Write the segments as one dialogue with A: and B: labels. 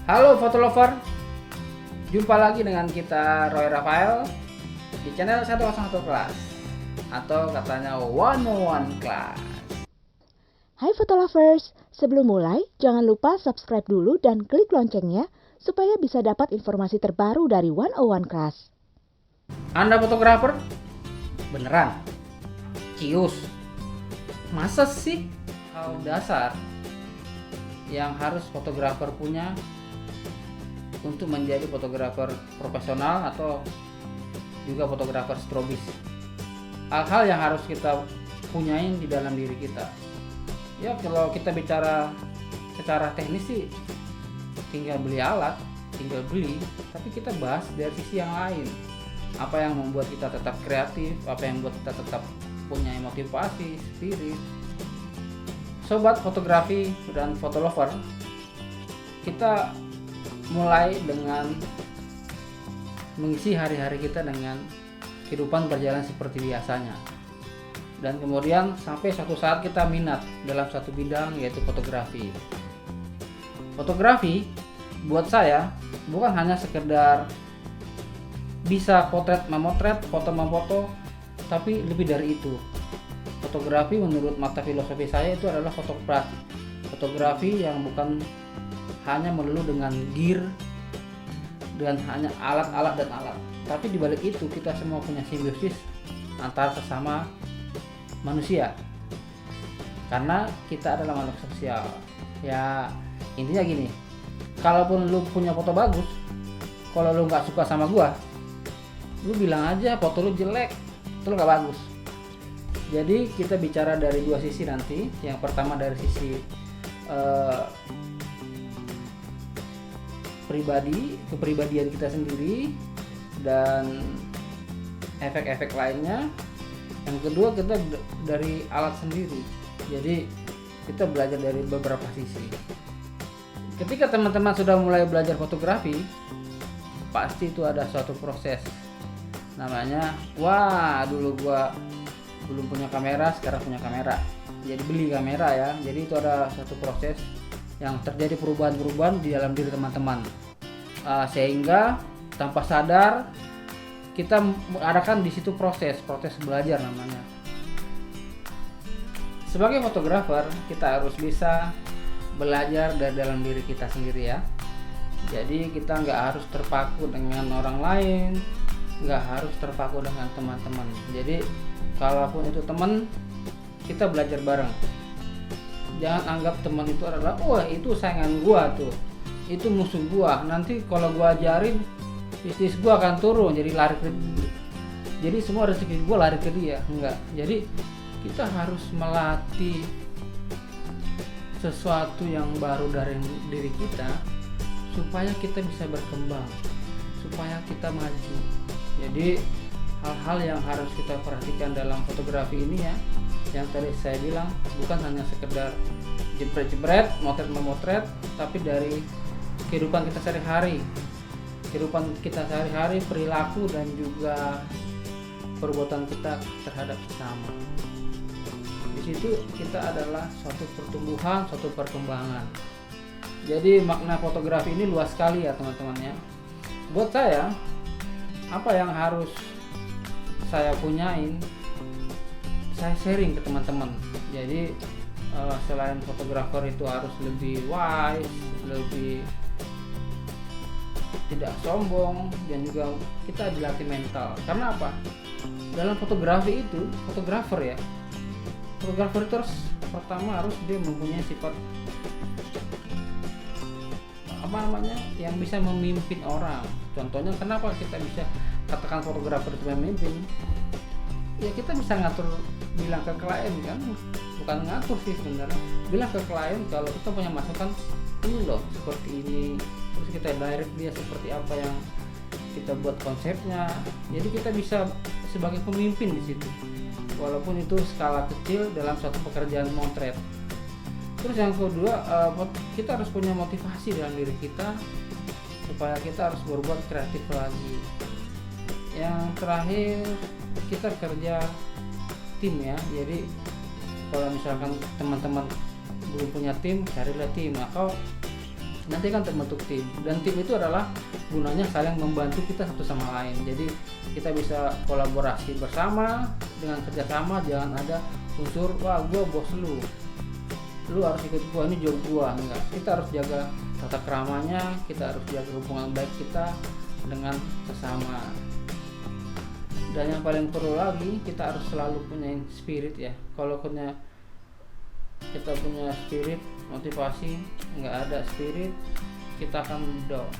A: Halo foto lover, jumpa lagi dengan kita Roy Rafael di channel 101 Class atau katanya 101 Class.
B: Hai foto lovers, sebelum mulai jangan lupa subscribe dulu dan klik loncengnya supaya bisa dapat informasi terbaru dari 101 Class.
A: Anda fotografer? Beneran? Cius? Masa sih hal dasar yang harus fotografer punya untuk menjadi fotografer profesional atau juga fotografer strobis? Hal-hal yang harus kita punyain di dalam diri kita. Ya kalau kita bicara secara teknis sih tinggal beli alat, tinggal beli, tapi kita bahas dari sisi yang lain. Apa yang membuat kita tetap kreatif, apa yang membuat kita tetap punya motivasi, spirit. Sobat fotografi dan foto lover, kita mulai dengan mengisi hari-hari kita dengan kehidupan berjalan seperti biasanya, dan kemudian sampai suatu saat kita minat dalam satu bidang, yaitu fotografi. Fotografi buat saya bukan hanya sekedar bisa potret memotret, foto memfoto, tapi lebih dari itu. Fotografi menurut mata filosofi saya itu adalah fotografi. Fotografi yang bukan hanya melulu dengan gear dan hanya alat-alat dan alat, tapi di balik itu kita semua punya simbiosis antara sesama manusia, karena kita adalah makhluk sosial. Ya intinya gini, kalaupun lu punya foto bagus, kalau lu nggak suka sama gua, lu bilang aja foto lu jelek, itu lu nggak bagus. Jadi kita bicara dari dua sisi nanti. Yang pertama dari sisi pribadi, kepribadian kita sendiri dan efek-efek lainnya. Yang kedua kita dari alat sendiri. Jadi kita belajar dari beberapa sisi. Ketika teman-teman sudah mulai belajar fotografi, pasti itu ada suatu proses namanya, wah dulu gua belum punya kamera, sekarang punya kamera, jadi beli kamera ya. Jadi itu ada suatu proses yang terjadi perubahan-perubahan di dalam diri teman-teman, sehingga tanpa sadar kita mengadakan di situ proses belajar namanya. Sebagai fotografer kita harus bisa belajar dari dalam diri kita sendiri ya. Jadi kita nggak harus terpaku dengan orang lain, nggak harus terpaku dengan teman-teman. Jadi kalaupun itu teman, kita belajar bareng. Jangan anggap teman itu adalah, wah itu saingan gua tuh, itu musuh gua, nanti kalau gua ajarin bisnis gua akan turun, jadi lari ke, jadi semua rezeki gua lari ke dia. Enggak. Jadi kita harus melatih sesuatu yang baru dari diri kita supaya kita bisa berkembang, supaya kita maju. Jadi hal-hal yang harus kita perhatikan dalam fotografi ini ya, yang tadi saya bilang, bukan hanya sekedar jepret-jepret, motret-memotret, tapi dari kehidupan kita sehari-hari, perilaku dan juga perbuatan kita terhadap sesama. Di situ kita adalah suatu pertumbuhan, suatu perkembangan. Jadi makna fotografi ini luas sekali ya teman-teman ya. Buat saya, apa yang harus saya punyain, saya sharing ke teman-teman. Jadi selain fotografer itu harus lebih wise, lebih tidak sombong, dan juga kita dilatih mental. Karena apa? Dalam fotografi itu, fotografer itu harus pertama harus dia mempunyai sifat yang bisa memimpin orang. Contohnya kenapa kita bisa katakan fotografer itu memimpin? Ya kita bisa bilang ke klien kan, bukan ngatur sih sebenarnya, bilang ke klien kalau kita punya masukan ini loh seperti ini, terus kita direct dia seperti apa yang kita buat konsepnya. Jadi kita bisa sebagai pemimpin di situ, walaupun itu skala kecil dalam suatu pekerjaan motret. Terus yang kedua, kita harus punya motivasi dalam diri kita supaya kita harus berbuat kreatif lagi. Yang terakhir, kita kerja tim ya. Jadi kalau misalkan teman-teman belum punya tim, carilah tim, atau nanti kan terbentuk tim, dan tim itu adalah gunanya saling membantu kita satu sama lain. Jadi kita bisa kolaborasi bersama dengan kerjasama, jangan ada unsur wah gue bos lu harus ikut gua, ini job gua. Enggak, kita harus jaga tata keramanya, kita harus jaga hubungan baik kita dengan sesama. Dan yang paling perlu lagi, kita harus selalu punya spirit ya. Kalau kita punya spirit, motivasi, nggak ada spirit, kita akan down,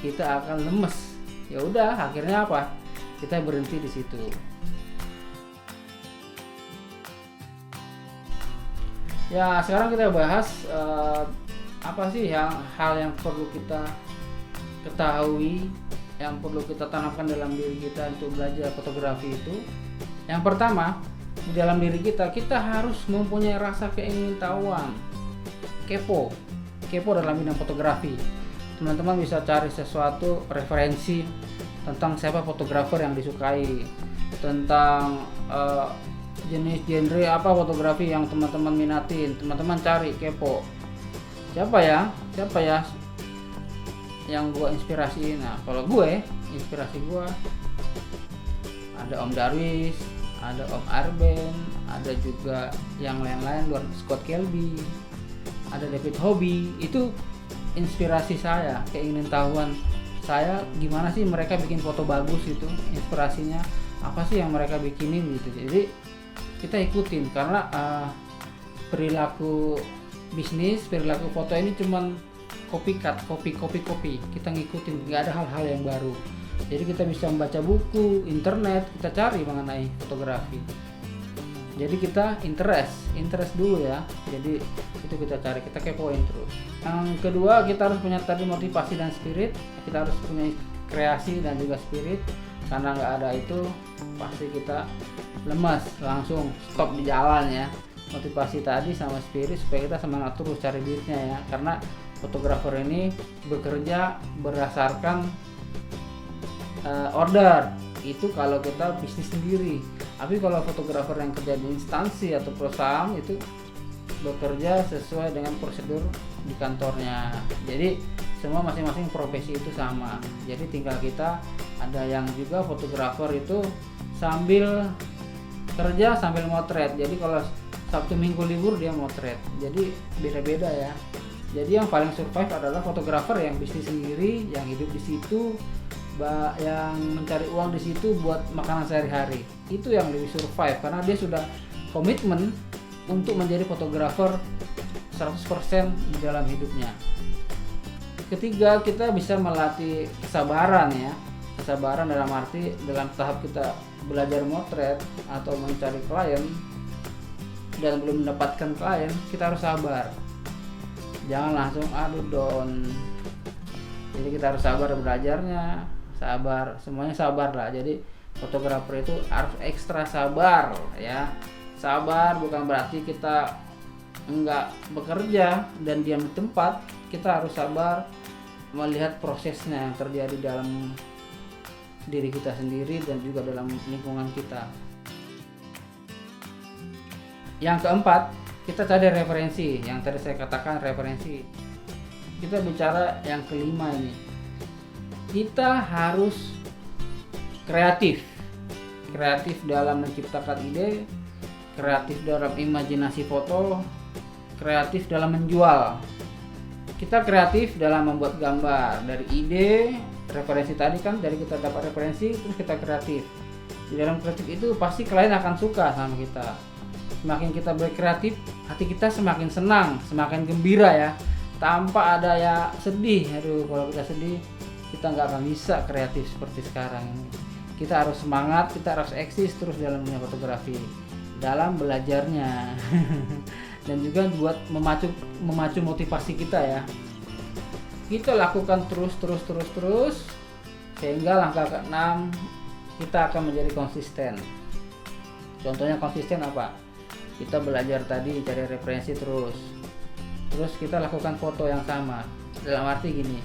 A: kita akan lemes. Ya udah, akhirnya apa? Kita berhenti di situ. Ya, sekarang kita bahas apa sih hal yang perlu kita ketahui, yang perlu kita tanamkan dalam diri kita untuk belajar fotografi itu. Yang pertama, di dalam diri kita harus mempunyai rasa keingintahuan, kepo dalam bidang fotografi. Teman-teman bisa cari sesuatu referensi tentang siapa fotografer yang disukai, tentang jenis genre apa fotografi yang teman-teman minatin. Teman-teman cari, kepo, siapa ya yang gue inspirasiin. Nah, kalau gue, inspirasi gue ada Om Darwis, ada Om Arben, ada juga yang lain-lain luar Scott Kelby, ada David Hobby. Itu inspirasi saya, keingintahuan saya gimana sih mereka bikin foto bagus gitu, inspirasinya apa sih yang mereka bikinin gitu. Jadi kita ikutin, karena perilaku bisnis, perilaku foto ini cuman copycat, copy, kita ngikutin, nggak ada hal-hal yang baru. Jadi kita bisa membaca buku, internet, kita cari mengenai fotografi. Jadi kita interest dulu ya. Jadi itu kita cari, kita kepoin terus. Yang kedua, kita harus punya tadi motivasi dan spirit. Kita harus punya kreasi dan juga spirit. Karena nggak ada itu, pasti kita lemas, langsung stop di jalan ya. Motivasi tadi sama spirit supaya kita semangat terus cari duitnya ya. Karena fotografer ini bekerja berdasarkan order. Itu kalau kita bisnis sendiri. Tapi kalau fotografer yang kerja di instansi atau perusahaan itu bekerja sesuai dengan prosedur di kantornya. Jadi semua masing-masing profesi itu sama. Jadi tinggal kita, ada yang juga fotografer itu sambil kerja sambil motret. Jadi kalau Sabtu Minggu libur dia motret. Jadi beda-beda ya. Jadi yang paling survive adalah fotografer yang bisnis sendiri, yang hidup di situ, yang mencari uang di situ buat makanan sehari-hari. Itu yang lebih survive karena dia sudah komitmen untuk menjadi fotografer 100% di dalam hidupnya. Ketiga, kita bisa melatih kesabaran ya. Kesabaran dalam arti dalam tahap kita belajar motret atau mencari klien dan belum mendapatkan klien, kita harus sabar. Jangan langsung down. Jadi kita harus sabar belajarnya, sabar, semuanya sabar lah. Jadi fotografer itu harus ekstra sabar ya. Sabar bukan berarti kita enggak bekerja dan diam di tempat. Kita harus sabar melihat prosesnya yang terjadi dalam diri kita sendiri dan juga dalam lingkungan kita. Yang keempat, kita cari referensi. Yang tadi saya katakan referensi. Kita bicara yang kelima ini. Kita harus kreatif dalam menciptakan ide, kreatif dalam imajinasi foto, kreatif dalam menjual. Kita kreatif dalam membuat gambar. Dari ide, referensi tadi kan, dari kita dapat referensi terus kita kreatif. Di dalam kreatif itu pasti klien akan suka sama kita. Semakin kita berkreatif, hati kita semakin senang, semakin gembira ya. Tanpa ada ya sedih. Aduh, kalau kita sedih, kita nggak akan bisa kreatif seperti sekarang ini. Kita harus semangat, kita harus eksis terus dalam dunia fotografi, dalam belajarnya dan juga buat memacu motivasi kita ya. Kita lakukan terus sehingga langkah ke-6 kita akan menjadi konsisten. Contohnya konsisten apa? Kita belajar tadi, cari referensi terus kita lakukan foto yang sama. Dalam arti gini,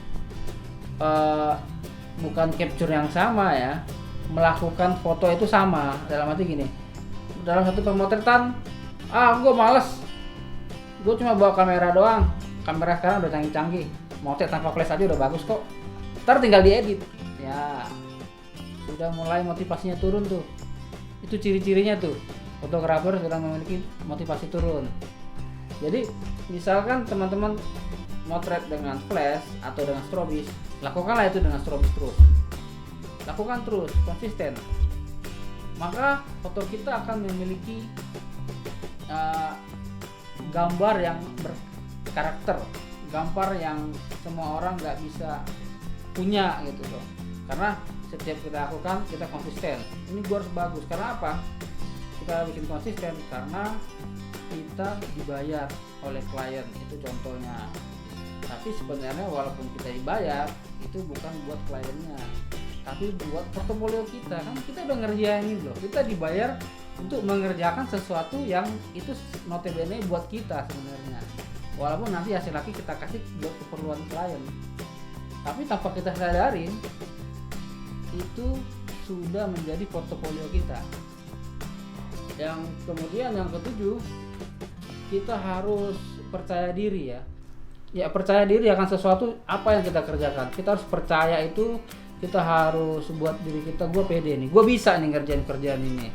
A: bukan capture yang sama ya, melakukan foto itu sama. Dalam arti gini, dalam satu pemotretan gue males, gue cuma bawa kamera doang, kamera sekarang udah canggih-canggih, motret tanpa flash aja udah bagus kok. Ntar tinggal diedit. Ya, sudah mulai motivasinya turun tuh. Itu ciri-cirinya tuh. Fotografer sudah memiliki motivasi turun. Jadi, misalkan teman-teman motret dengan flash atau dengan strobis, lakukanlah itu dengan strobis terus. Lakukan terus, konsisten. Maka foto kita akan memiliki gambar yang berkarakter, gambar yang semua orang nggak bisa punya gitu loh. Karena setiap kita lakukan kita konsisten. Ini gua harus bagus. Karena apa? Kita bikin konsisten karena kita dibayar oleh klien, itu contohnya. Tapi sebenarnya walaupun kita dibayar, itu bukan buat kliennya, tapi buat portofolio kita. Kan kita udah ngerjain ini loh. Kita dibayar untuk mengerjakan sesuatu yang itu notabene buat kita sebenarnya. Walaupun nanti hasil lagi kita kasih buat keperluan klien. Tapi tanpa kita sadarin, itu sudah menjadi portofolio kita. Yang kemudian yang ketujuh, kita harus percaya diri ya. Ya, percaya diri akan sesuatu apa yang kita kerjakan. Kita harus percaya itu, kita harus buat diri kita, gue pede nih, gue bisa nih ngerjain kerjaan ini.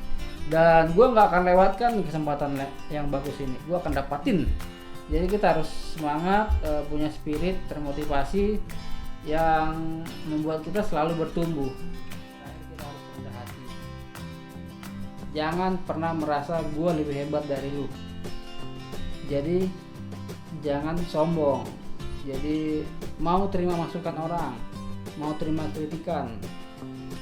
A: Dan gue nggak akan lewatkan kesempatan yang bagus ini, gue akan dapatin. Jadi kita harus semangat, punya spirit, termotivasi yang membuat kita selalu bertumbuh. Kita harus rendah hati. Jangan pernah merasa gue lebih hebat dari lu. Jadi jangan sombong. Jadi mau terima masukan orang, mau terima kritikan.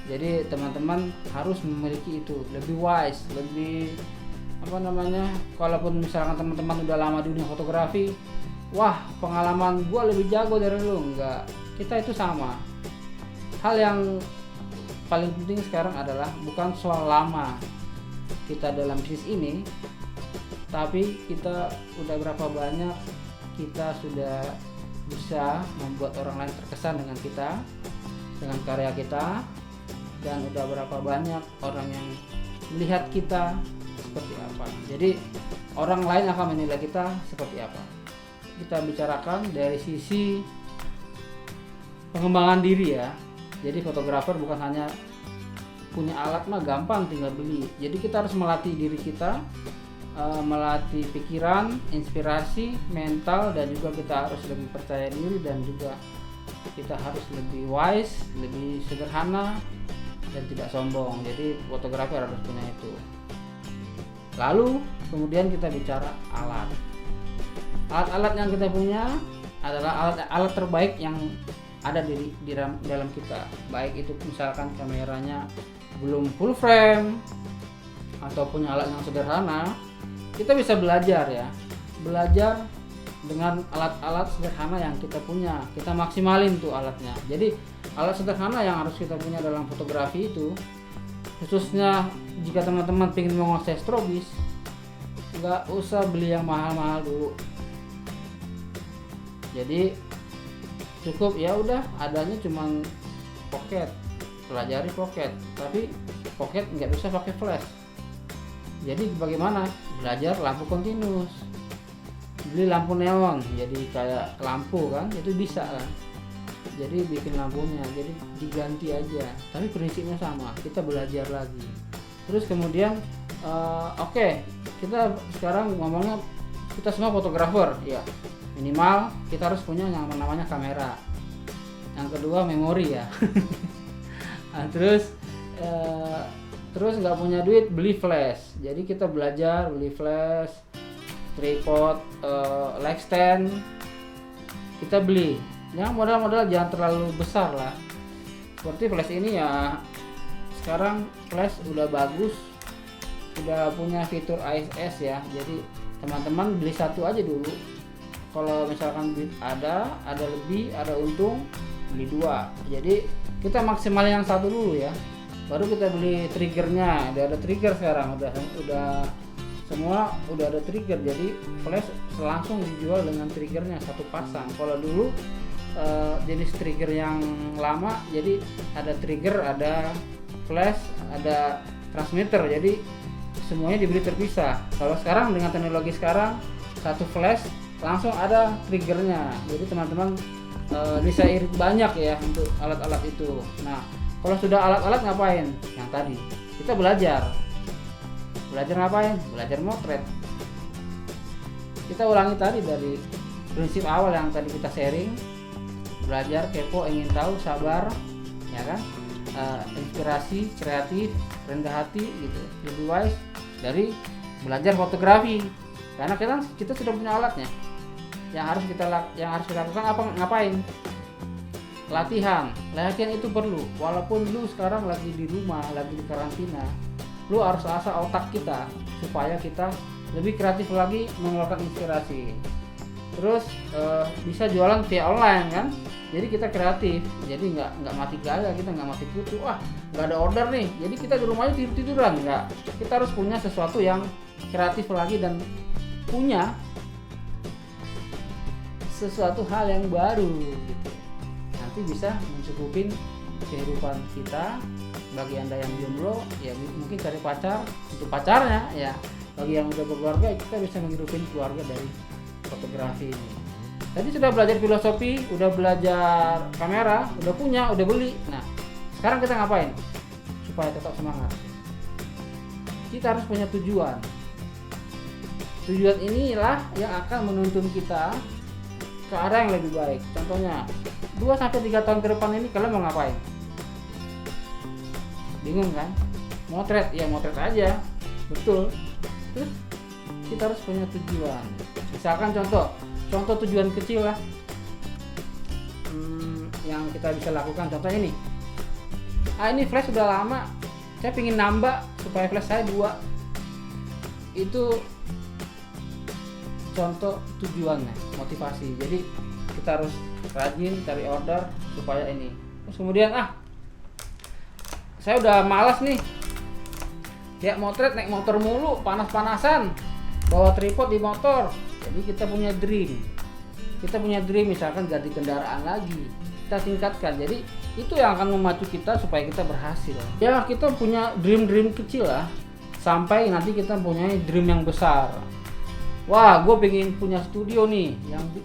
A: Jadi teman-teman harus memiliki itu, lebih wise, lebih kalaupun misalkan teman-teman udah lama di dunia fotografi, wah pengalaman gua lebih jago dari lu, enggak, kita itu sama. Hal yang paling penting sekarang adalah bukan soal lama kita dalam bisnis ini, tapi kita udah berapa banyak kita sudah bisa membuat orang lain terkesan dengan kita, dengan karya kita. Dan udah berapa banyak orang yang melihat kita seperti apa. Jadi orang lain akan menilai kita seperti apa. Kita bicarakan dari sisi pengembangan diri ya. Jadi fotografer bukan hanya punya alat mah gampang tinggal beli. Jadi kita harus melatih diri kita, melatih pikiran, inspirasi, mental, dan juga kita harus lebih percaya diri, dan juga kita harus lebih wise, lebih sederhana, dan tidak sombong. Jadi fotografer harus punya itu. Lalu kemudian kita bicara alat. Alat-alat yang kita punya adalah alat terbaik yang ada di dalam kita. Baik itu misalkan kameranya belum full frame atau punya alat yang sederhana, kita bisa belajar ya. Belajar dengan alat-alat sederhana yang kita punya, kita maksimalin tuh alatnya. Jadi alat sederhana yang harus kita punya dalam fotografi itu, khususnya jika teman-teman ingin menguasai strobis, nggak usah beli yang mahal-mahal dulu. Jadi cukup ya udah adanya cuman pocket, pelajari pocket, tapi pocket nggak bisa pakai flash. Jadi bagaimana? Belajar lampu continuous, beli lampu neon, jadi kayak lampu kan, itu bisa kan. Jadi bikin lampunya, jadi diganti aja, tapi prinsipnya sama, kita belajar lagi. Terus kemudian oke, kita sekarang ngomongnya kita semua fotografer ya, minimal kita harus punya yang namanya kamera. Yang kedua memori ya. Nah, terus nggak punya duit, beli flash. Jadi kita belajar beli flash, tripod, light stand, kita beli. Yang modal-modal jangan terlalu besar lah. Seperti flash ini ya, sekarang flash udah bagus, udah punya fitur ISS ya. Jadi teman-teman beli satu aja dulu. Kalau misalkan duit ada lebih, ada untung, beli dua. Jadi kita maksimal yang satu dulu ya. Baru kita beli triggernya. Udah ada trigger sekarang, udah semua udah ada trigger. Jadi flash langsung dijual dengan triggernya satu pasang. Kalau dulu jenis trigger yang lama, jadi ada trigger, ada flash, ada transmitter, jadi semuanya dibeli terpisah. Kalau sekarang dengan teknologi sekarang, satu flash langsung ada triggernya. Jadi teman-teman bisa irit banyak ya untuk alat-alat itu. Nah, kalau sudah alat-alat ngapain? Yang tadi kita belajar ngapain? Belajar motret. Kita ulangi tadi dari prinsip awal yang tadi kita sharing, belajar, kepo, ingin tahu, sabar, ya kan, inspirasi, kreatif, rendah hati gitu, lebih wise dari belajar fotografi. Karena kita sudah punya alatnya. Yang harus kita lakukan apa? Ngapain? Latihan itu perlu. Walaupun lu sekarang lagi di rumah, lagi di karantina, lu harus asah otak kita supaya kita lebih kreatif lagi mengeluarkan inspirasi. Terus bisa jualan via online kan? Jadi kita kreatif, jadi nggak mati gaya, kita nggak mati kutu. Wah, nggak ada order nih, jadi kita di rumahnya tiduran. Nggak, kita harus punya sesuatu yang kreatif lagi dan punya sesuatu hal yang baru gitu. Nanti bisa mencukupin kehidupan kita. Bagi anda yang jomblo, ya mungkin cari pacar untuk pacarnya ya. Bagi yang udah berkeluarga, kita bisa menghidupin keluarga dari fotografi ini. Tadi sudah belajar filosofi, udah belajar kamera, udah punya, udah beli. Nah, sekarang kita ngapain? Supaya tetap semangat. Kita harus punya tujuan. Tujuan inilah yang akan menuntun kita ke arah yang lebih baik. Contohnya, 2-3 tahun ke depan ini kalian mau ngapain? Bingung kan? Motret, ya motret aja. Betul. Terus kita harus punya tujuan. Misalkan contoh tujuan kecil lah yang kita bisa lakukan. Contohnya nih, ini flash sudah lama, saya ingin nambah supaya flash saya 2. Itu contoh tujuannya, motivasi. Jadi kita harus rajin cari order supaya ini. Terus kemudian saya udah malas nih ya motret, naik motor mulu, panas-panasan, bawa tripod di motor. Jadi kita punya dream misalkan ganti kendaraan lagi, kita tingkatkan. Jadi itu yang akan memacu kita supaya kita berhasil. Ya kita punya dream kecil lah, sampai nanti kita punya dream yang besar. Wah, gue pengen punya studio nih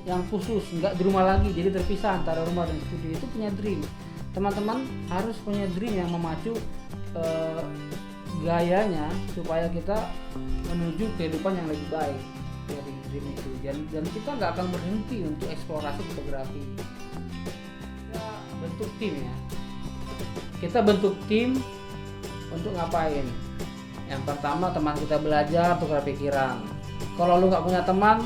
A: yang khusus, nggak di rumah lagi, jadi terpisah antara rumah dan studio. Itu punya dream. Teman-teman harus punya dream yang memacu gayanya supaya kita menuju kehidupan yang lebih baik dari dream itu. Dan kita nggak akan berhenti untuk eksplorasi fotografi. Kita bentuk tim ya. Kita bentuk tim untuk ngapain? Yang pertama, teman kita belajar tukar pikiran. Kalau lu nggak punya teman,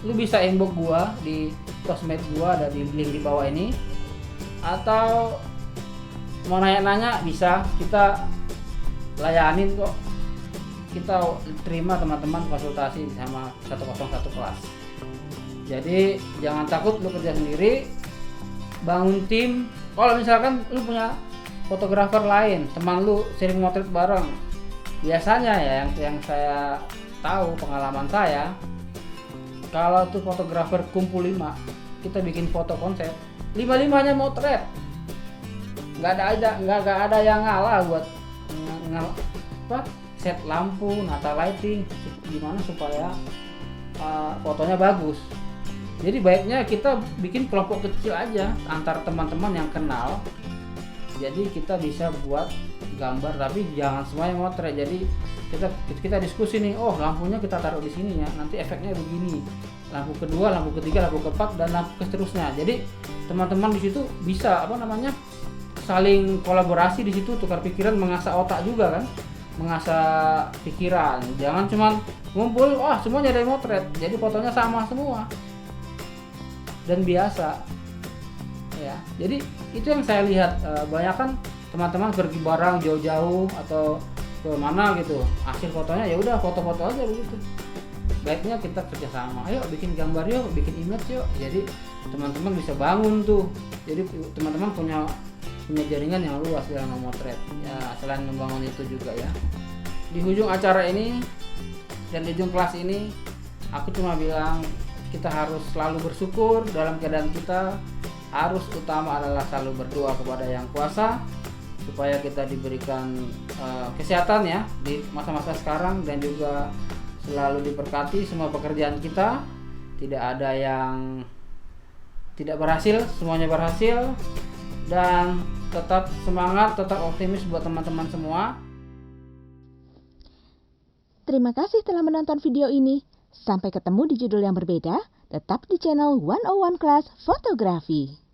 A: lu bisa inbox gua di sosmed gua, ada di link di bawah ini. Atau mau nanya-nanya bisa, kita layanin kok. Kita terima teman-teman konsultasi sama 101 kelas. Jadi jangan takut lu kerja sendiri, bangun tim. Kalau misalkan lu punya fotografer lain, teman lu sering motret bareng, biasanya ya yang saya tahu, pengalaman saya, kalau tuh fotografer kumpul 5, kita bikin foto konsep, 5-5-nya motret, nggak ada yang ngalah buat set lampu, nata lighting, gimana supaya fotonya bagus. Jadi baiknya kita bikin kelompok kecil aja antar teman-teman yang kenal. Jadi kita bisa buat gambar, tapi jangan semuanya motret. Jadi kita diskusi nih, oh lampunya kita taruh di sini ya, nanti efeknya begini. Lampu kedua, lampu ketiga, lampu keempat, dan lampu seterusnya. Jadi teman-teman di situ bisa saling kolaborasi di situ, tukar pikiran, mengasah otak juga kan, mengasah pikiran. Jangan cuma ngumpul, semuanya dari motret, jadi fotonya sama semua dan biasa ya. Jadi itu yang saya lihat, banyak kan teman-teman pergi barang jauh-jauh atau ke mana gitu, hasil fotonya ya udah foto-foto aja begitu. Baiknya kita kerjasama, ayo bikin gambar yuk, bikin image yuk. Jadi teman-teman bisa bangun tuh. Jadi teman-teman punya jaringan yang luas dalam memotret ya. Selain membangun itu juga ya, di ujung acara ini dan di ujung kelas ini, aku cuma bilang kita harus selalu bersyukur. Dalam keadaan kita harus utama adalah selalu berdoa kepada Yang Kuasa supaya kita diberikan kesehatan ya di masa-masa sekarang, dan juga selalu diberkati semua pekerjaan kita, Tidak ada yang tidak berhasil, semuanya berhasil. Dan tetap semangat, tetap optimis buat teman-teman semua.
B: Terima kasih telah menonton video ini. Sampai ketemu di judul yang berbeda, tetap di channel 101 Class Fotografi.